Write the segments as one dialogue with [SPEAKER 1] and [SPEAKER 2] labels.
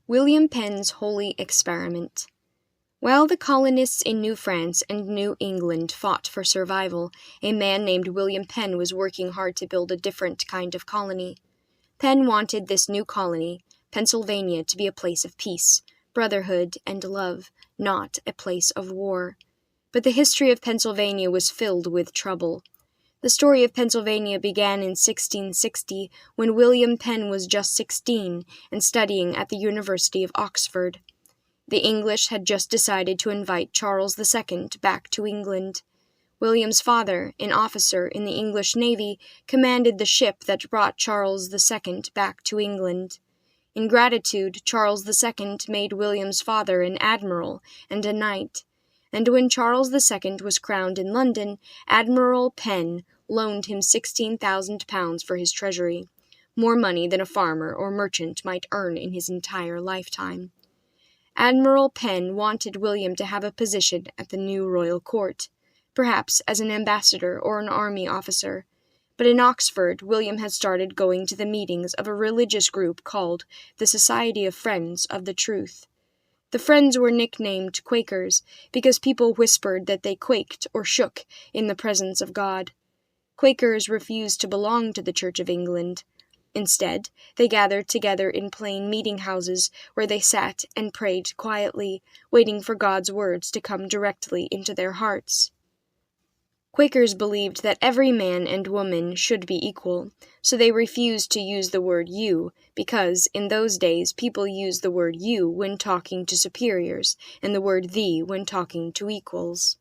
[SPEAKER 1] William Penn's Holy Experiment. While the colonists in New France and New England fought for survival, a man named William Penn was working hard to build a different kind of colony. Penn wanted this new colony, Pennsylvania, to be a place of peace, brotherhood, and love, not a place of war. But the history of Pennsylvania was filled with trouble. The story of Pennsylvania began in 1660, when William Penn was just 16 and studying at the University of Oxford. The English had just decided to invite Charles II back to England. William's father, an officer in the English Navy, commanded the ship that brought Charles II back to England. In gratitude, Charles II made William's father an admiral and a knight. And when Charles II was crowned in London, Admiral Penn loaned him £16,000 for his treasury, more money than a farmer or merchant might earn in his entire lifetime. Admiral Penn wanted William to have a position at the new royal court, perhaps as an ambassador or an army officer. But in Oxford, William had started going to the meetings of a religious group called the Society of Friends of the Truth. The Friends were nicknamed Quakers because people whispered that they quaked or shook in the presence of God. Quakers refused to belong to the Church of England. Instead, they gathered together in plain meeting houses where they sat and prayed quietly, waiting for God's words to come directly into their hearts. Quakers believed that every man and woman should be equal, so they refused to use the word you, because, in those days, people used the word you when talking to superiors, and the word thee when talking to equals.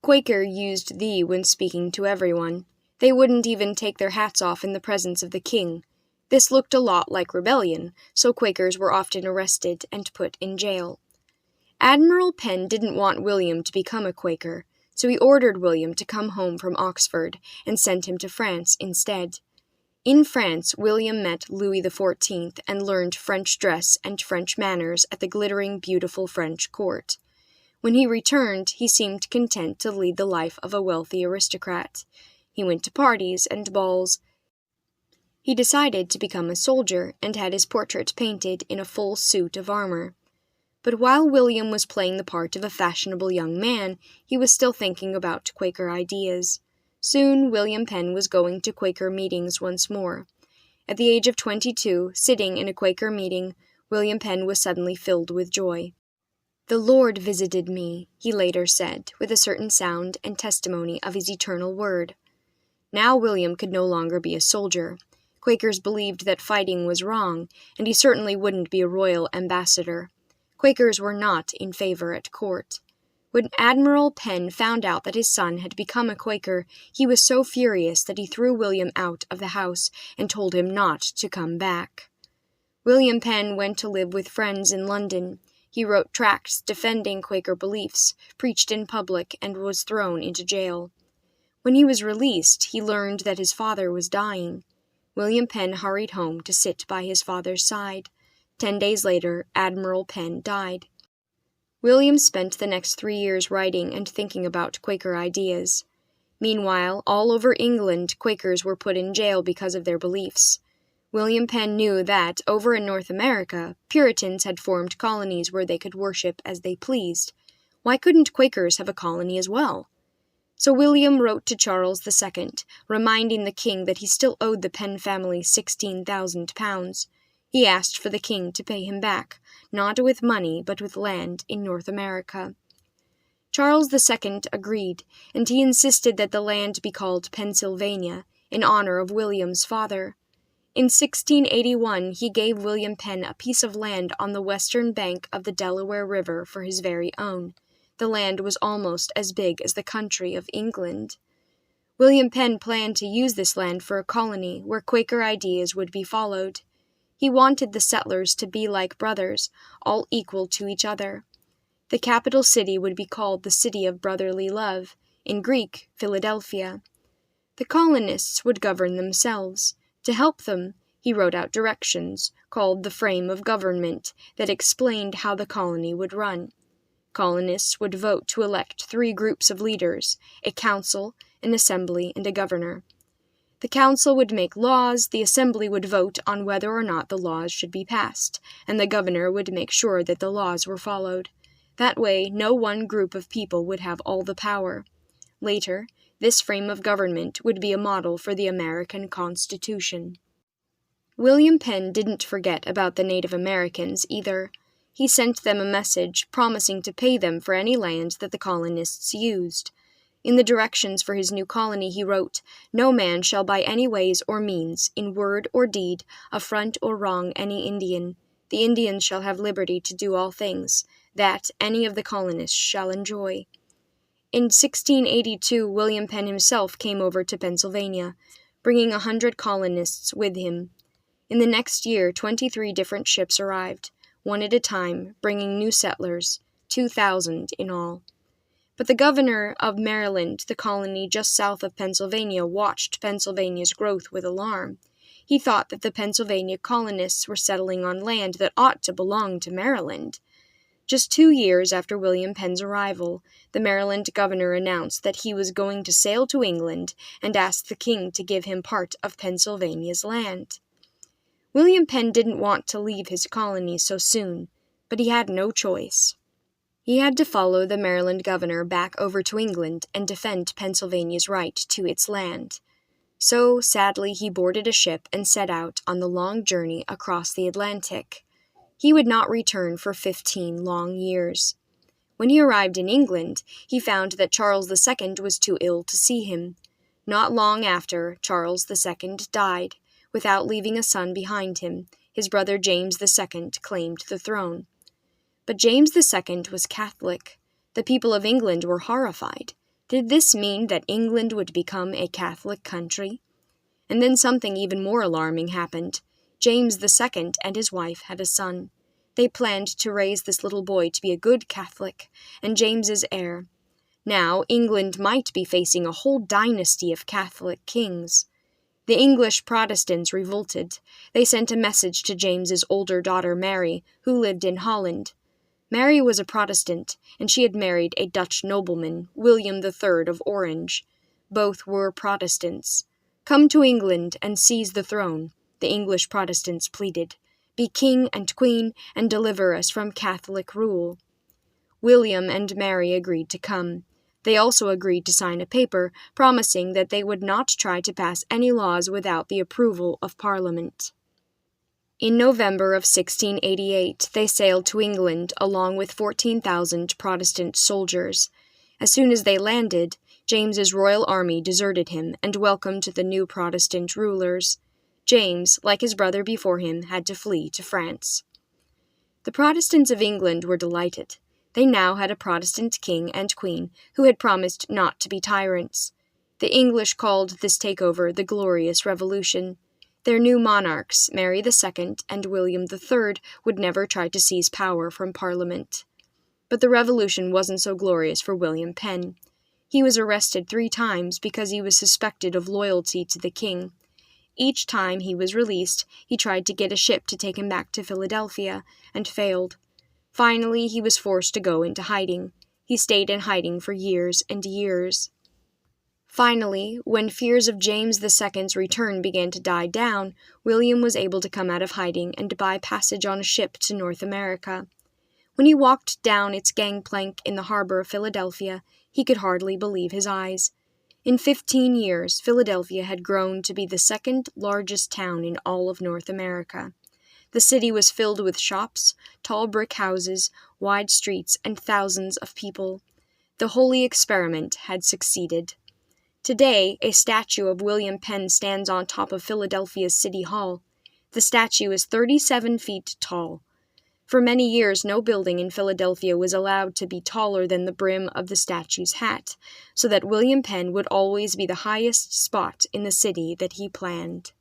[SPEAKER 1] Quaker used thee when speaking to everyone. They wouldn't even take their hats off in the presence of the king. This looked a lot like rebellion, so Quakers were often arrested and put in jail. Admiral Penn didn't want William to become a Quaker, so he ordered William to come home from Oxford and sent him to France instead. In France, William met Louis XIV and learned French dress and French manners at the glittering, beautiful French court. When he returned, he seemed content to lead the life of a wealthy aristocrat. He went to parties and balls. He decided to become a soldier and had his portrait painted in a full suit of armor. But while William was playing the part of a fashionable young man, he was still thinking about Quaker ideas. Soon, William Penn was going to Quaker meetings once more. At the age of 22, sitting in a Quaker meeting, William Penn was suddenly filled with joy. "The Lord visited me," he later said, with a certain sound and testimony of his eternal word. Now William could no longer be a soldier. Quakers believed that fighting was wrong, and he certainly wouldn't be a royal ambassador. Quakers were not in favor at court. When Admiral Penn found out that his son had become a Quaker, he was so furious that he threw William out of the house and told him not to come back. William Penn went to live with friends in London. He wrote tracts defending Quaker beliefs, preached in public, and was thrown into jail. When he was released, he learned that his father was dying. William Penn hurried home to sit by his father's side. 10 days later, Admiral Penn died. William spent the next 3 years writing and thinking about Quaker ideas. Meanwhile, all over England, Quakers were put in jail because of their beliefs. William Penn knew that, over in North America, Puritans had formed colonies where they could worship as they pleased. Why couldn't Quakers have a colony as well? So William wrote to Charles II, reminding the king that he still owed the Penn family £16,000. He asked for the king to pay him back, not with money, but with land in North America. Charles II agreed, and he insisted that the land be called Pennsylvania, in honor of William's father. In 1681, he gave William Penn a piece of land on the western bank of the Delaware River for his very own. The land was almost as big as the country of England. William Penn planned to use this land for a colony where Quaker ideas would be followed. He wanted the settlers to be like brothers, all equal to each other. The capital city would be called the City of Brotherly Love, in Greek, Philadelphia. The colonists would govern themselves. To help them, he wrote out directions, called the Frame of Government, that explained how the colony would run. Colonists would vote to elect 3 groups of leaders, a council, an assembly, and a governor. The council would make laws, the assembly would vote on whether or not the laws should be passed, and the governor would make sure that the laws were followed. That way, no one group of people would have all the power. Later, this frame of government would be a model for the American Constitution. William Penn didn't forget about the Native Americans either. He sent them a message promising to pay them for any land that the colonists used. In the directions for his new colony he wrote, "No man shall by any ways or means, in word or deed, affront or wrong any Indian. The Indians shall have liberty to do all things, that any of the colonists shall enjoy." In 1682, William Penn himself came over to Pennsylvania, bringing 100 colonists with him. In the next year, 23 different ships arrived, one at a time, bringing new settlers, 2,000 in all. But the governor of Maryland, the colony just south of Pennsylvania, watched Pennsylvania's growth with alarm. He thought that the Pennsylvania colonists were settling on land that ought to belong to Maryland. Just 2 years after William Penn's arrival, the Maryland governor announced that he was going to sail to England and asked the king to give him part of Pennsylvania's land. William Penn didn't want to leave his colony so soon, but he had no choice. He had to follow the Maryland governor back over to England and defend Pennsylvania's right to its land. So, sadly, he boarded a ship and set out on the long journey across the Atlantic. He would not return for 15 long years. When he arrived in England, he found that Charles II was too ill to see him. Not long after, Charles II died, without leaving a son behind him. His brother James II claimed the throne. But James II was Catholic. The people of England were horrified. Did this mean that England would become a Catholic country? And then something even more alarming happened. James II and his wife had a son. They planned to raise this little boy to be a good Catholic, and James's heir. Now, England might be facing a whole dynasty of Catholic kings. The English Protestants revolted. They sent a message to James's older daughter Mary, who lived in Holland. Mary was a Protestant, and she had married a Dutch nobleman, William III of Orange. Both were Protestants. "Come to England and seize the throne," the English Protestants pleaded. "Be king and queen, and deliver us from Catholic rule." William and Mary agreed to come. They also agreed to sign a paper promising that they would not try to pass any laws without the approval of Parliament. In November of 1688, they sailed to England along with 14,000 Protestant soldiers. As soon as they landed, James's royal army deserted him and welcomed the new Protestant rulers. James, like his brother before him, had to flee to France. The Protestants of England were delighted. They now had a Protestant king and queen who had promised not to be tyrants. The English called this takeover the Glorious Revolution. Their new monarchs, Mary II and William III, would never try to seize power from Parliament. But the revolution wasn't so glorious for William Penn. He was arrested 3 times because he was suspected of loyalty to the king. Each time he was released, he tried to get a ship to take him back to Philadelphia, and failed. Finally, he was forced to go into hiding. He stayed in hiding for years and years. Finally, when fears of James II's return began to die down, William was able to come out of hiding and buy passage on a ship to North America. When he walked down its gangplank in the harbor of Philadelphia, he could hardly believe his eyes. In 15 years, Philadelphia had grown to be the 2nd largest town in all of North America. The city was filled with shops, tall brick houses, wide streets, and thousands of people. The holy experiment had succeeded. Today, a statue of William Penn stands on top of Philadelphia's City Hall. The statue is 37 feet tall. For many years, no building in Philadelphia was allowed to be taller than the brim of the statue's hat, so that William Penn would always be the highest spot in the city that he planned.